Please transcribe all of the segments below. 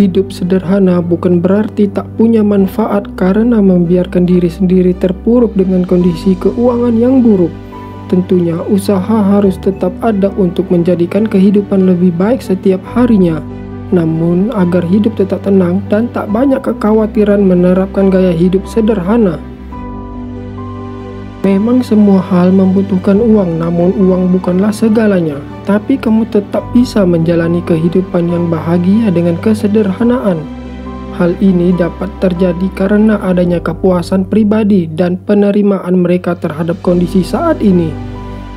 Hidup sederhana bukan berarti tak punya manfaat karena membiarkan diri sendiri terpuruk dengan kondisi keuangan yang buruk. Tentunya usaha harus tetap ada untuk menjadikan kehidupan lebih baik setiap harinya. Namun agar hidup tetap tenang dan tak banyak kekhawatiran menerapkan gaya hidup sederhana. Memang semua hal membutuhkan uang, namun uang bukanlah segalanya. Tapi kamu tetap bisa menjalani kehidupan yang bahagia dengan kesederhanaan. Hal ini dapat terjadi karena adanya kepuasan pribadi dan penerimaan mereka terhadap kondisi saat ini.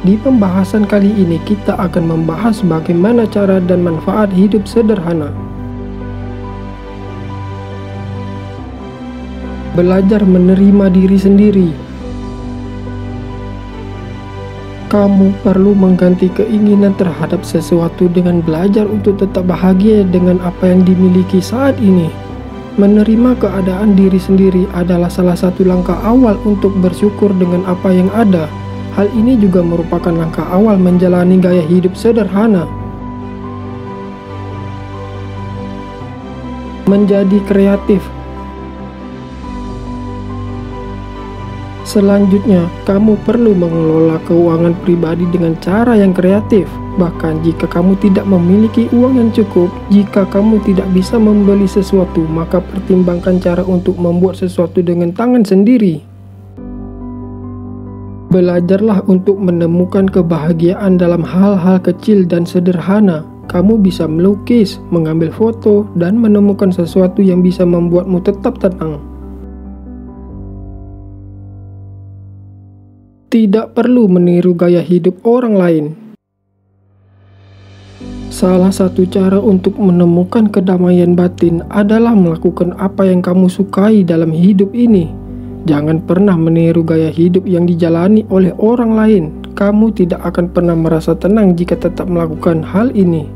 Di pembahasan kali ini kita akan membahas bagaimana cara dan manfaat hidup sederhana. Belajar menerima diri sendiri. Kamu perlu mengganti keinginan terhadap sesuatu dengan belajar untuk tetap bahagia dengan apa yang dimiliki saat ini. Menerima keadaan diri sendiri adalah salah satu langkah awal untuk bersyukur dengan apa yang ada. Hal ini juga merupakan langkah awal menjalani gaya hidup sederhana. Menjadi kreatif. Selanjutnya, kamu perlu mengelola keuangan pribadi dengan cara yang kreatif. Bahkan jika kamu tidak memiliki uang yang cukup, jika kamu tidak bisa membeli sesuatu, maka pertimbangkan cara untuk membuat sesuatu dengan tangan sendiri. Belajarlah untuk menemukan kebahagiaan dalam hal-hal kecil dan sederhana. Kamu bisa melukis, mengambil foto, dan menemukan sesuatu yang bisa membuatmu tetap tenang. Tidak perlu meniru gaya hidup orang lain. Salah satu cara untuk menemukan kedamaian batin adalah melakukan apa yang kamu sukai dalam hidup ini. Jangan pernah meniru gaya hidup yang dijalani oleh orang lain. Kamu tidak akan pernah merasa tenang jika tetap melakukan hal ini.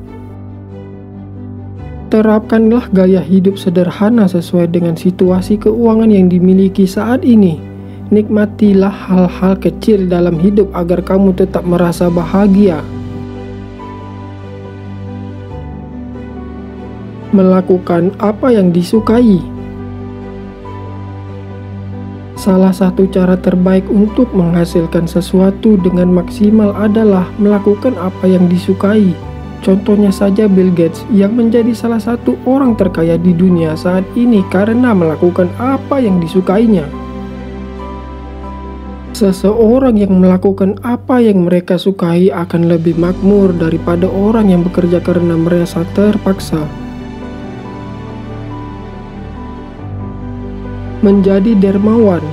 Terapkanlah gaya hidup sederhana sesuai dengan situasi keuangan yang dimiliki saat ini. Nikmatilah hal-hal kecil dalam hidup agar kamu tetap merasa bahagia. Melakukan apa yang disukai. Salah satu cara terbaik untuk menghasilkan sesuatu dengan maksimal adalah melakukan apa yang disukai. Contohnya saja Bill Gates yang menjadi salah satu orang terkaya di dunia saat ini karena melakukan apa yang disukainya. Seseorang yang melakukan apa yang mereka sukai akan lebih makmur daripada orang yang bekerja karena merasa terpaksa. Menjadi dermawan.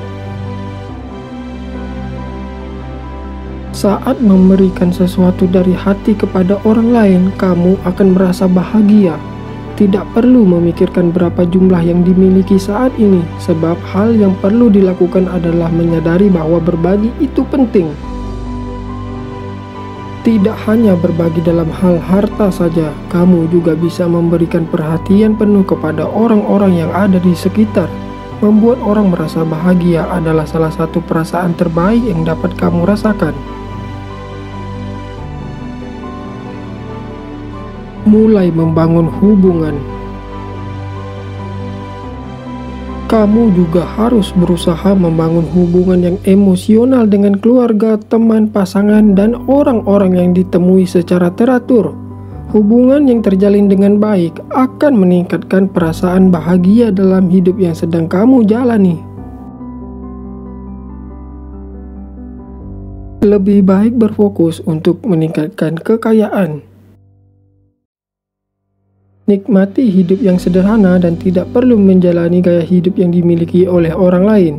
Saat memberikan sesuatu dari hati kepada orang lain, kamu akan merasa bahagia. Tidak perlu memikirkan berapa jumlah yang dimiliki saat ini, sebab hal yang perlu dilakukan adalah menyadari bahwa berbagi itu penting. Tidak hanya berbagi dalam hal harta saja, kamu juga bisa memberikan perhatian penuh kepada orang-orang yang ada di sekitar. Membuat orang merasa bahagia adalah salah satu perasaan terbaik yang dapat kamu rasakan. Mulai membangun hubungan. Kamu juga harus berusaha membangun hubungan yang emosional dengan keluarga, teman, pasangan, dan orang-orang yang ditemui secara teratur. Hubungan yang terjalin dengan baik akan meningkatkan perasaan bahagia dalam hidup yang sedang kamu jalani. Lebih baik berfokus untuk meningkatkan kekayaan. Nikmati hidup yang sederhana dan tidak perlu menjalani gaya hidup yang dimiliki oleh orang lain.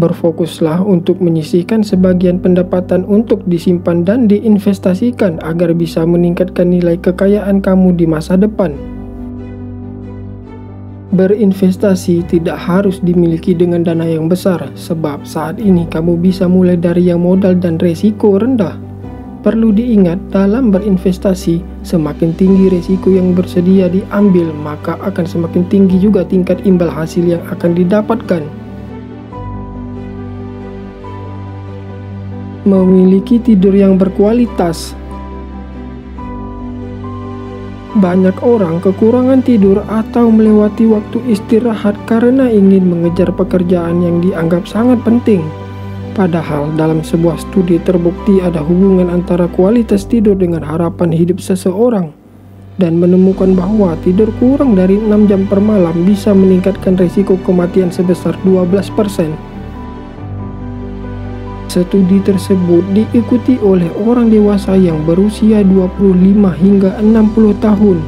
Berfokuslah untuk menyisihkan sebagian pendapatan untuk disimpan dan diinvestasikan agar bisa meningkatkan nilai kekayaan kamu di masa depan. Berinvestasi tidak harus dimiliki dengan dana yang besar, sebab saat ini kamu bisa mulai dari yang modal dan resiko rendah. Perlu diingat, dalam berinvestasi, semakin tinggi risiko yang bersedia diambil, maka akan semakin tinggi juga tingkat imbal hasil yang akan didapatkan. Memiliki tidur yang berkualitas. Banyak orang kekurangan tidur atau melewati waktu istirahat karena ingin mengejar pekerjaan yang dianggap sangat penting. Padahal dalam sebuah studi terbukti ada hubungan antara kualitas tidur dengan harapan hidup seseorang, dan menemukan bahwa tidur kurang dari 6 jam per malam bisa meningkatkan risiko kematian sebesar 12%. Studi tersebut diikuti oleh orang dewasa yang berusia 25 hingga 60 tahun.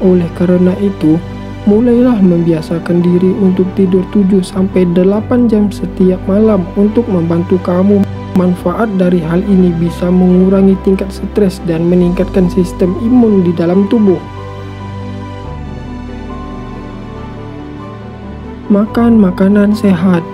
Oleh karena itu, mulailah membiasakan diri untuk tidur 7-8 jam setiap malam untuk membantu kamu. Manfaat dari hal ini bisa mengurangi tingkat stres dan meningkatkan sistem imun di dalam tubuh. Makan makanan sehat.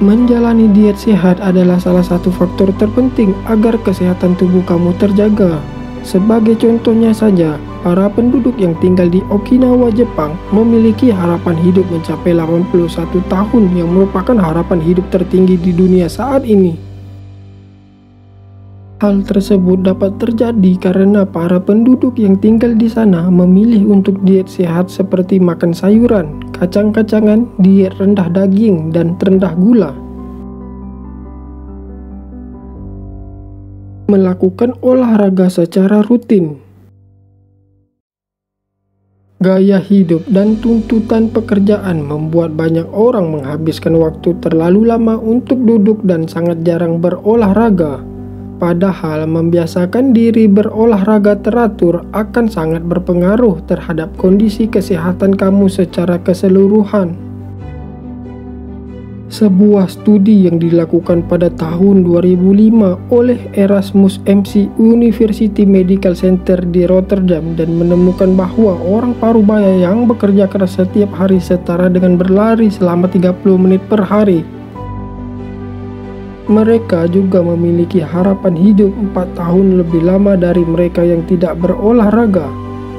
Menjalani diet sehat adalah salah satu faktor terpenting agar kesehatan tubuh kamu terjaga. Sebagai contohnya saja, para penduduk yang tinggal di Okinawa, Jepang memiliki harapan hidup mencapai 81 tahun yang merupakan harapan hidup tertinggi di dunia saat ini. Hal tersebut dapat terjadi karena para penduduk yang tinggal di sana memilih untuk diet sehat seperti makan sayuran, kacang-kacangan, diet rendah daging, dan rendah gula. Melakukan olahraga secara rutin. Gaya hidup dan tuntutan pekerjaan membuat banyak orang menghabiskan waktu terlalu lama untuk duduk dan sangat jarang berolahraga. Padahal membiasakan diri berolahraga teratur akan sangat berpengaruh terhadap kondisi kesehatan kamu secara keseluruhan. Sebuah studi yang dilakukan pada tahun 2005 oleh Erasmus MC University Medical Center di Rotterdam dan menemukan bahwa orang parubaya yang bekerja keras setiap hari setara dengan berlari selama 30 menit per hari. Mereka juga memiliki harapan hidup 4 tahun lebih lama dari mereka yang tidak berolahraga.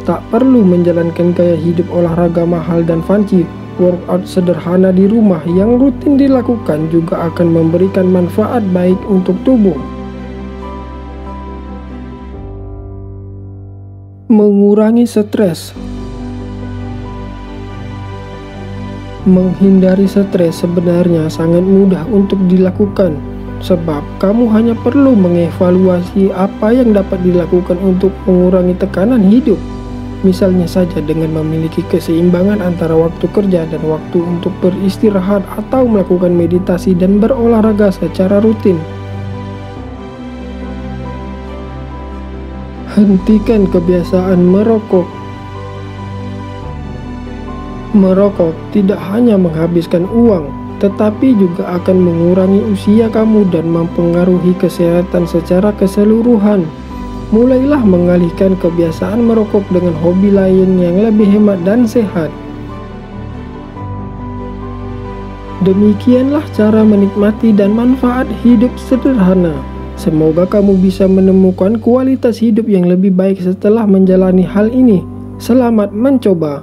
Tak perlu menjalankan gaya hidup olahraga mahal dan fancy. Workout sederhana di rumah yang rutin dilakukan juga akan memberikan manfaat baik untuk tubuh. Mengurangi stres. Menghindari stres sebenarnya sangat mudah untuk dilakukan, sebab kamu hanya perlu mengevaluasi apa yang dapat dilakukan untuk mengurangi tekanan hidup. Misalnya saja dengan memiliki keseimbangan antara waktu kerja dan waktu untuk beristirahat atau melakukan meditasi dan berolahraga secara rutin. Hentikan kebiasaan merokok. Merokok tidak hanya menghabiskan uang, tetapi juga akan mengurangi usia kamu dan mempengaruhi kesehatan secara keseluruhan. Mulailah mengalihkan kebiasaan merokok dengan hobi lain yang lebih hemat dan sehat. Demikianlah cara menikmati dan manfaat hidup sederhana. Semoga kamu bisa menemukan kualitas hidup yang lebih baik setelah menjalani hal ini. Selamat mencoba.